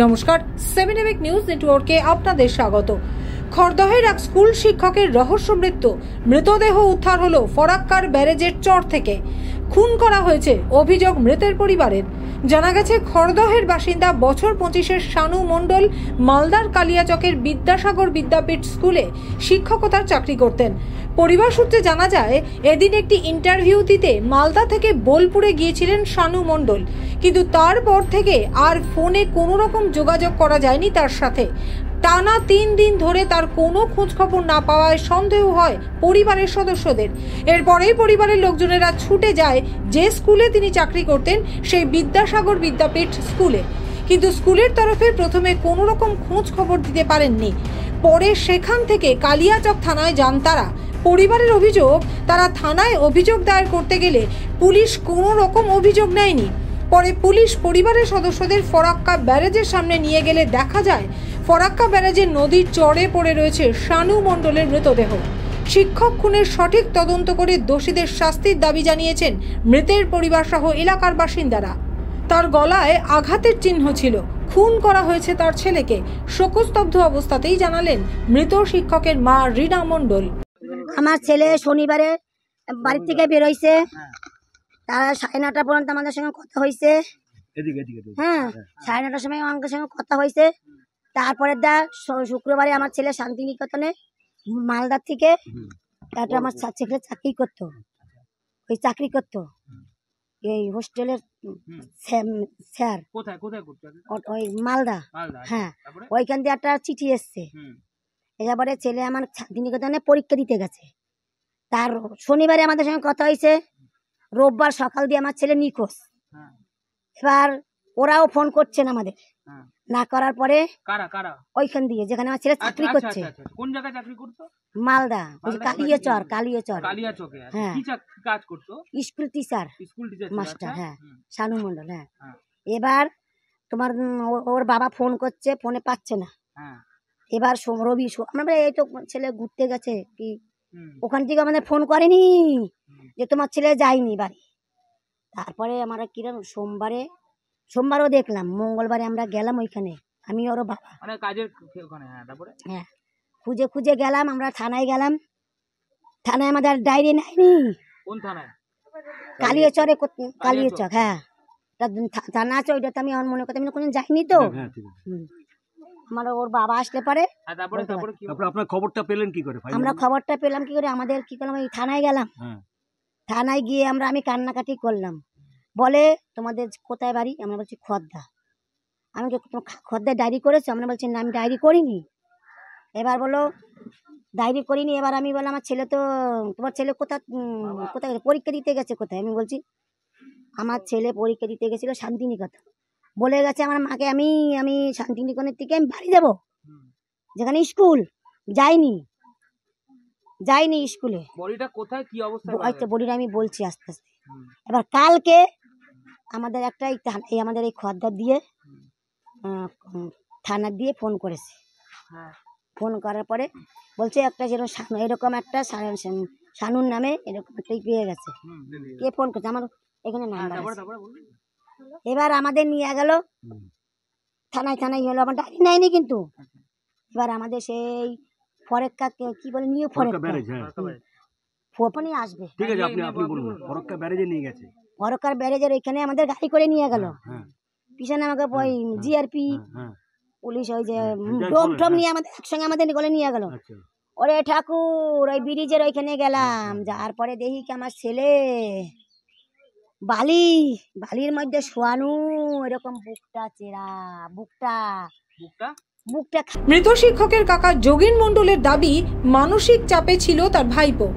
নমস্কার, 7 EPIC news নেটওয়ার্কে আপনাদের স্বাগত। খড়দহের এক স্কুল শিক্ষকের রহস্য মৃতদেহ উদ্ধার হলো ফরাক্কার ব্যারেজের চর থেকে। খুন করা হয়েছে অভিযোগ মৃতের পরিবারের। জানা গেছে, খড়দহের বাসিন্দা বছর 25-এর শানু মণ্ডল মালদার কালিয়াচকের বিদ্যাসাগর বিদ্যাপীঠ স্কুলে শিক্ষকতার চাকরি করতেন। পরিবার সূত্রে জানা যায়, এদিন একটি ইন্টারভিউ দিতে মালদা থেকে বোলপুরে গিয়েছিলেন শানু মণ্ডল, কিন্তু তারপর থেকে আর ফোনে কোনো রকম যোগাযোগ করা যায়নি তার সাথে। টানা 3 দিন ধরে তার কোনো খোঁজ খবর না পাওয়ায় সন্দেহ হয় পরিবারের সদস্যদের। এরপরেই পরিবারের লোকজনেরা ছুটে যায় যে স্কুলে তিনি চাকরি করতেন, সেই বিদ্যাসাগর বিদ্যাপীঠ স্কুলে। কিন্তু স্কুলের তরফে প্রথমে কোনো রকম খোঁজ খবর দিতে পারেননি। পরে সেখান থেকে কালিয়াচক থানায় যান তারা। পরিবারের অভিযোগ, তারা থানায় অভিযোগ দায়ের করতে গেলে পুলিশ কোনো রকম অভিযোগ নেয়নি। পরে পুলিশ পরিবারের সদস্যদের ফরাক্কা ব্যারেজের সামনে নিয়ে গেলে দেখা যায়, ফরাক্কা ব্যারেজের নদীর চরে পড়ে রয়েছে শানু মণ্ডলের মৃতদেহ। শিক্ষক খুনের সঠিক তদন্ত করে দোষীদের শাস্তির দাবি জানিয়েছেন মৃতের পরিবার সহ এলাকার বাসিন্দারা। তার গলায় আঘাতের চিহ্ন ছিল। খুন করা হয়েছে তার ছেলেকে। শোকস্তব্ধ অবস্থাতেই জানালেন মৃত শিক্ষকের মা রীনা মণ্ডল। আমার ছেলে শনিবারে বাড়ি থেকে বেরোইছে, তারা 9:30 পর্যন্ত আমাদের সঙ্গে কথা হয়েছে। হ্যাঁ, 9:30টার সময় আমাদের সঙ্গে কথা হয়েছে। তারপরে শুক্রবারে আমার ছেলে শান্তিনিকেতনে মালদার থেকে একটা আমার ছেলে চাকরি করতো, ওই চাকরি করতো এই হোস্টেলের স্যার, ওই মালদা। হ্যাঁ, ওইখান দিয়ে একটা চিঠি এসছে। এবারে ছেলে আমার শান্তিনিকেতনে পরীক্ষা দিতে গেছে। তার শনিবারে আমাদের সঙ্গে কথা হয়েছে, রোববার সকাল দিয়ে আমার ছেলে নিখোঁজ। এবার ওরাও ফোন করছেন আমাদের, না করার পরে ওইখান দিয়ে যেখানে আমার ছেলে চাকরি করছে। কোন জায়গায় চাকরি করতো? মালদা, কালিয়াচর। হ্যাঁ, কাজ করতো স্কুল টিচার মাস্টার। হ্যাঁ, শানু মণ্ডল। হ্যাঁ, এবার তোমার ওর বাবা ফোন করছে, ফোনে পাচ্ছে না। এবার রবি আমরা এই তো ছেলে ঘুরতে গেছে কি, ওখান থেকে আমাদের ফোন করেনি যে তোমার ছেলে যায়নি বাড়ি। তারপরে আমরা কিরম সোমবারও দেখলাম, মঙ্গলবারে আমরা গেলাম ওইখানে, আমি ওর বাবা। হ্যাঁ, খুঁজে গেলাম, আমরা থানায় গেলাম। থানায় আমাদের ডায়েরি নেয়নি। কোন থানায়? কালিয়াচরে, কালিয়াচক। হ্যাঁ, থানা আছে, ওইটা তো আমি আমার মনে করতে আমি কোনদিন যাইনি তো। আমার ওর বাবা আসলে পারে। আপনার খবরটা পেলেন কি করে? আমরা খবরটা পেলাম কি করে, আমাদের কি করলাম, এই থানায় গেলাম। থানায় গিয়ে আমি কান্নাকাটি করলাম। বলে তোমাদের কোথায় বাড়ি? আমরা বলছি খদ্দা। আমি খদ্দায় ডায়েরি করেছো? আমরা বলছি না, আমি ডায়েরি করিনি। এবার বলো ডায়েরি করিনি। এবার আমি বললাম আমার ছেলে তো, তোমার ছেলে কোথায় পরীক্ষা দিতে গেছে কোথায়? আমি বলছি আমার ছেলে পরীক্ষা দিতে গেছিল শান্তিনিকেতন। বলে গেছে আমার মাকে আমি শান্তিনিকেতনের থেকে আমি বাড়ি যাবো, যেখানে স্কুল। যাইনি স্কুলে। বডিটা কোথায়, কি অবস্থা? আচ্ছা, বডিটা আমি বলছি আস্তে আস্তে। এবার কালকে আমাদের আমাদের এই খদ্দার দিয়ে থানা দিয়ে ফোন করেছে। ফোন করার পরে বলছে একটা যেরকম এরকম একটা শানুর নামে এরকম একটাই পেয়ে গেছে। কে ফোন করছে? আমার এখানে নাম্বার আছে। এবার আমাদের নিয়ে গেল থানায় হলো, আমার ডায়েরি নেয়নি কিন্তু। এবার আমাদের সেই ফরাক্কা কি বলে, নিউ ফরাক্কা ফোপনি আসবে। ঠিক আছে, আপনি বলুন। ফরাক্কা ব্যারেজে নিয়ে গেছে। ফরাক্কার ব্যারেজের ওইখানে আমাদের গাড়ি করে নিয়ে গেল। পিছনে আমাকে ওই জিআরপি পুলিশ, ওই যে ডোম নিয়ে আমাদের একসঙ্গে আমাদের গলে নিয়ে গেল। ওরে ঠাকুর, ওই ব্রিজের ওইখানে গেলাম। যার পরে দেখি কি আমার ছেলে বালির মধ্যে শোয়ানো, এরকম বুকটা চেরা, বুকটা। মৃত শিক্ষকের কাকা যোগীন মণ্ডলের দাবি, মানসিক চাপে ছিল তার ভাইপো।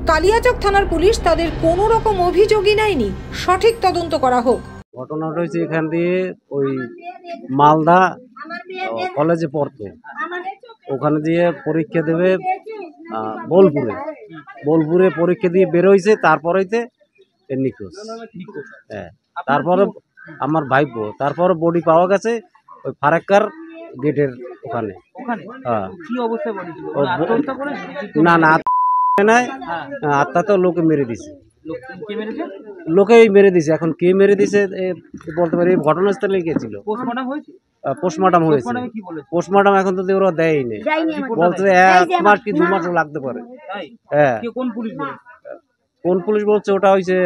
কালিয়াচক থানার পুলিশ তাদের কোনো রকম অভিযোগই নেয়নি। সঠিক তদন্ত করা হোক। ঘটনাটা হয়েছে এখান দিয়ে ওই মালদা কলেজে পড়তো, ওখানে দিয়ে পরীক্ষা দেবে বোলপুরে পরীক্ষা দিয়ে বেরোইছে। তারপরেইতে নিখোঁজ। হ্যাঁ, তারপরে আমার ভাইপো, তারপরে বডি পাওয়া গেছে ওই ফারাক্কার গেটের ওখানে। না, আত্মা তো লোকে মেরে দিছে। কে মেরেছে? লোকেই মেরে দিছে। এখন কে মেরে দিছে বলতে পারি, ঘটনাস্থলে গেছিল, পোস্টমর্টম হয়েছে? পোস্টমর্টম হয়েছে। পোস্টমর্টমে কি বলেছে? পোস্টমর্টম এখন তো ওরা দেয়নি, যাইনি আমার। বলছে এই যে 1 মাস কি 2 মাসও লাগতে পারে। তাই? হ্যাঁ, কে কোন পুলিশ বলেছে? কোন পুলিশ বলছে? ওটা হয়েছে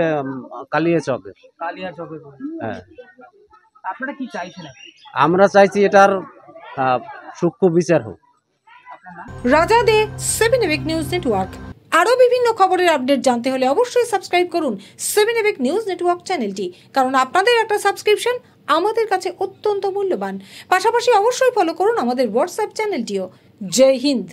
কালিয়া চকের। কালিয়া চকে। হ্যাঁ, আপনারা কি চাইছেন? আমরা চাইছি এটার সূক্ষ্ম বিচার হোক। রাজা দে, 7 এবিক নিউজ নেটওয়ার্ক। আরও বিভিন্ন খবরের আপডেট জানতে হলে অবশ্যই সাবস্ক্রাইব করুন 7 এবিক নিউজ নেটওয়ার্ক চ্যানেলটি, কারণ আপনাদের একটা সাবস্ক্রিপশন আমাদের কাছে অত্যন্ত মূল্যবান। পাশাপাশি অবশ্যই ফলো করুন আমাদের হোয়াটসঅ্যাপ চ্যানেলটিও। জয় হিন্দ।